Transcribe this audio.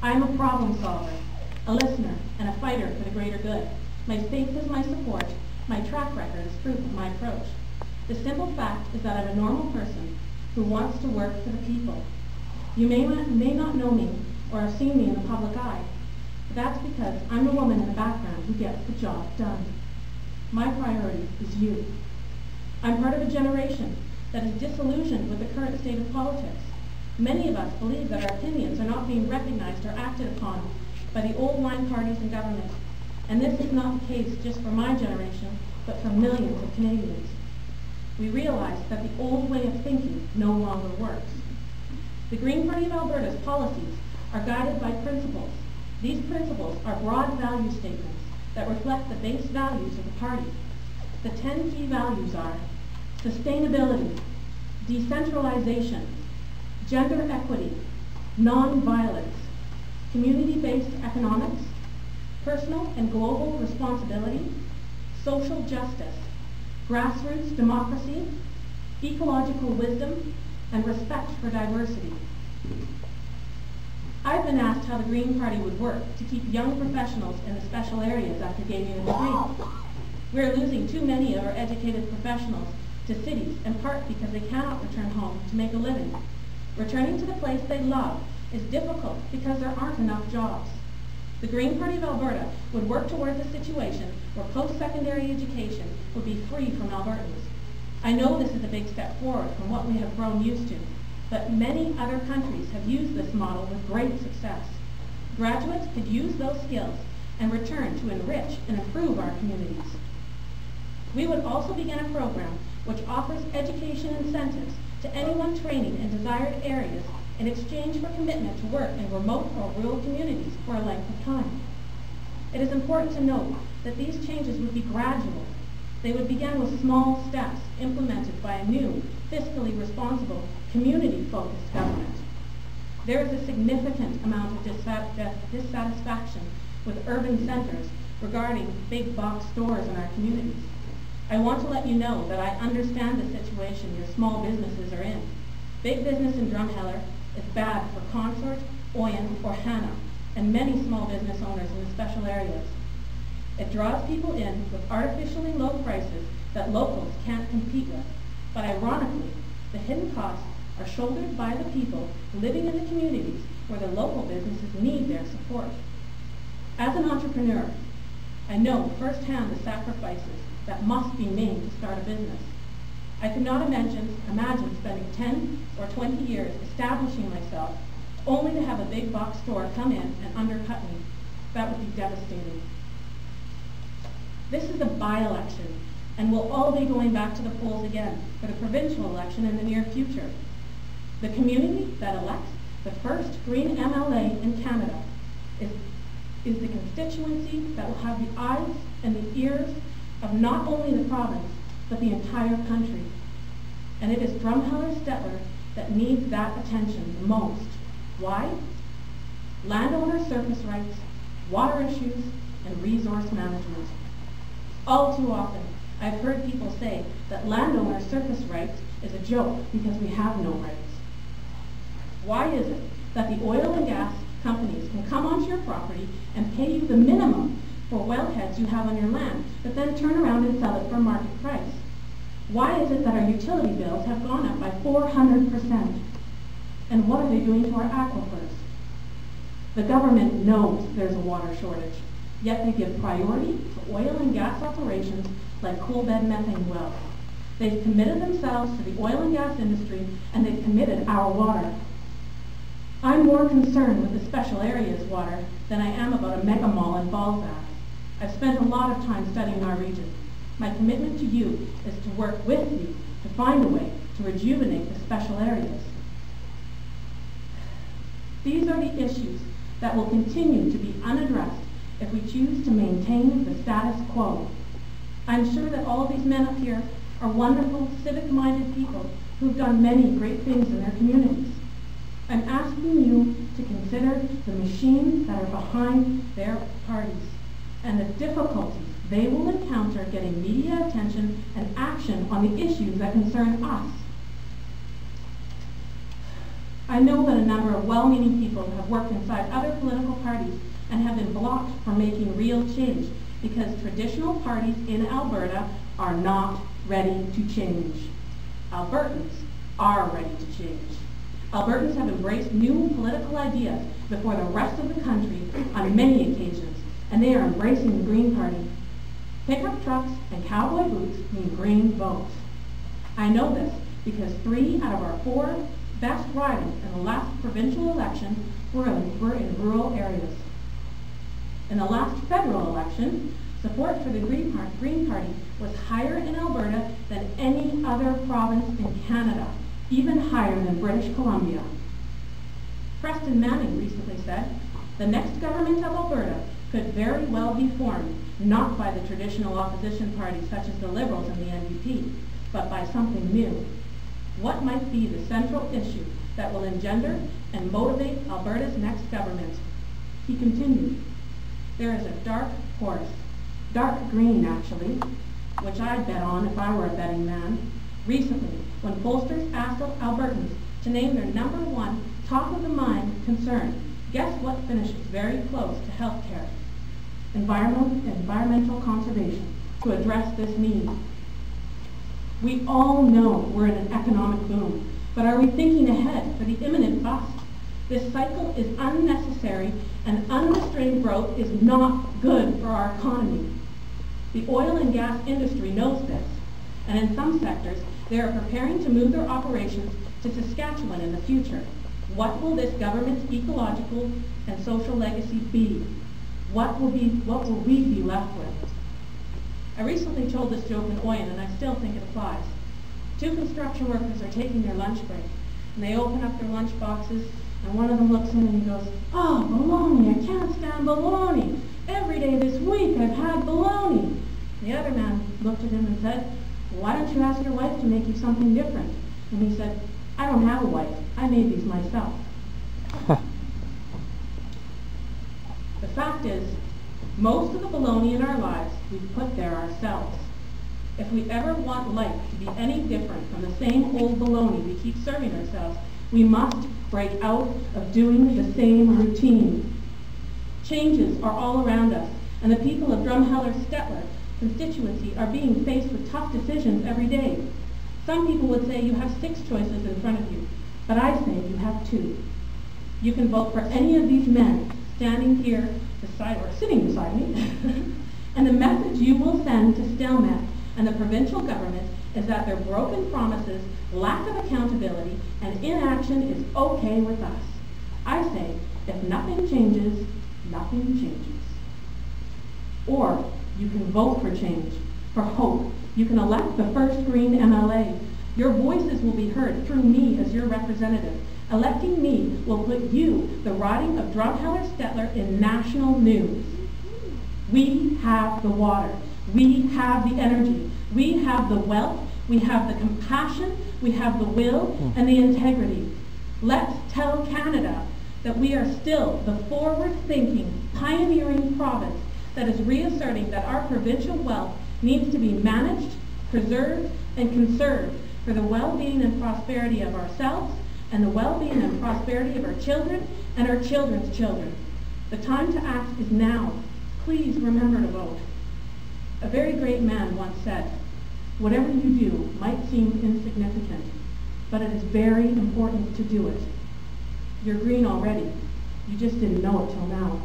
I'm a problem solver, a listener, and a fighter for the greater good. My faith is my support. My track record is proof of my approach. The simple fact is that I'm a normal person who wants to work for the people. You may not know me or have seen me in the public eye, but that's because I'm a woman in the background who gets the job done. My priority is you. I'm part of a generation that is disillusioned with the current state of politics. Many of us believe that our opinions are not being recognized or acted upon by the old line parties in government. And this is not the case just for my generation, but for millions of Canadians. We realize that the old way of thinking no longer works. The Green Party of Alberta's policies are guided by principles. These principles are broad value statements that reflect the base values of the party. The 10 key values are sustainability, decentralization, gender equity, non-violence, community-based economics, personal and global responsibility, social justice, grassroots democracy, ecological wisdom, and respect for diversity. I've been asked how the Green Party would work to keep young professionals in the special areas after gaining a degree. We're losing too many of our educated professionals to cities, in part because they cannot return home to make a living. Returning to the place they love is difficult because there aren't enough jobs. The Green Party of Alberta would work towards a situation where post-secondary education would be free from Albertans. I know this is a big step forward from what we have grown used to, but many other countries have used this model with great success. Graduates could use those skills and return to enrich and improve our communities. We would also begin a program which offers education incentives to anyone training in desired areas in exchange for commitment to work in remote or rural communities for a length of time. It is important to note that these changes would be gradual. They would begin with small steps implemented by a new, fiscally responsible, community-focused government. There is a significant amount of dissatisfaction with urban centers regarding big box stores in our communities. I want to let you know that I understand the situation your small businesses are in. Big business in Drumheller is bad for Consort, Oyen, or Hannah, and many small business owners in the special areas. It draws people in with artificially low prices that locals can't compete with, but ironically, the hidden costs are shouldered by the people living in the communities where the local businesses need their support. As an entrepreneur, I know firsthand the sacrifices that must be made to start a business. I could not imagine spending 10 or 20 years establishing myself only to have a big box store come in and undercut me. That would be devastating. This is a by-election, and we'll all be going back to the polls again for the provincial election in the near future. The community that elects the first Green MLA in Canada is the constituency that will have the eyes and the ears of not only the province, but the entire country. And it is Drumheller-Stettler that needs that attention the most. Why? Landowner surface rights, water issues, and resource management. All too often, I've heard people say that landowner surface rights is a joke because we have no rights. Why is it that the oil and gas companies can come onto your property and pay you the minimum for wellheads you have on your land, but then turn around and sell it for market price? Why is it that our utility bills have gone up by 400%? And what are they doing to our aquifers? The government knows there's a water shortage, yet they give priority to oil and gas operations like coal bed methane wells. They've committed themselves to the oil and gas industry, and they've committed our water. I'm more concerned with the special areas water than I am about a mega mall in Balzac. I've spent a lot of time studying our region. My commitment to you is to work with you to find a way to rejuvenate the special areas. These are the issues that will continue to be unaddressed if we choose to maintain the status quo. I'm sure that all of these men up here are wonderful, civic-minded people who've done many great things in their communities. I'm asking you to consider the machines that are behind their parties and the difficulties they will encounter getting media attention and action on the issues that concern us. I know that a number of well-meaning people have worked inside other political parties and have been blocked from making real change because traditional parties in Alberta are not ready to change. Albertans are ready to change. Albertans have embraced new political ideas before the rest of the country on many occasions, and they are embracing the Green Party. Pickup trucks and cowboy boots mean green votes. I know this because 3 out of our 4 best ridings in the last provincial election were in rural areas. In the last federal election, support for the Green Party was higher in Alberta than any other province in Canada, even higher than British Columbia. Preston Manning recently said, "The next government of Alberta could very well be formed not by the traditional opposition parties such as the Liberals and the NDP, but by something new." What might be the central issue that will engender and motivate Alberta's next government? He continued, "There is a dark horse, dark green actually, which I'd bet on if I were a betting man. Recently, when pollsters asked Albertans to name their number 1 top-of-the-mind concern, guess what finishes very close to health care? Environmental conservation, to address this need. We all know we're in an economic boom, but are we thinking ahead for the imminent bust? This cycle is unnecessary, and unrestrained growth is not good for our economy. The oil and gas industry knows this, and in some sectors, they are preparing to move their operations to Saskatchewan in the future. What will this government's ecological and social legacy be? What will we be left with? I recently told this joke in Oyen, and I still think it applies. 2 construction workers are taking their lunch break, and they open up their lunch boxes, and one of them looks in and he goes, "Oh, bologna, I can't stand bologna. Every day this week I've had bologna." The other man looked at him and said, "Why don't you ask your wife to make you something different?" And he said, "I don't have a wife. I made these myself." The fact is, most of the bologna in our lives we've put there ourselves. If we ever want life to be any different from the same old bologna we keep serving ourselves, we must break out of doing the same routine. Changes are all around us, and the people of Drumheller-Stettler constituency are being faced with tough decisions every day. Some people would say you have 6 choices in front of you, but I say you have 2. You can vote for any of these men standing here sitting beside me, and the message you will send to Stelmet and the provincial government is that their broken promises, lack of accountability, and inaction is okay with us. I say, if nothing changes, nothing changes. Or you can vote for change, for hope. You can elect the first Green MLA. Your voices will be heard through me as your representative. Electing me will put you, the riding of Drumheller-Stettler, in national news. We have the water. We have the energy. We have the wealth. We have the compassion. We have the will and the integrity. Let's tell Canada that we are still the forward-thinking, pioneering province that is reasserting that our provincial wealth needs to be managed, preserved, and conserved for the well-being and prosperity of ourselves and the well-being and prosperity of our children and our children's children. The time to act is now. Please remember to vote. A very great man once said, "Whatever you do might seem insignificant, but it is very important to do it." You're green already. You just didn't know it till now.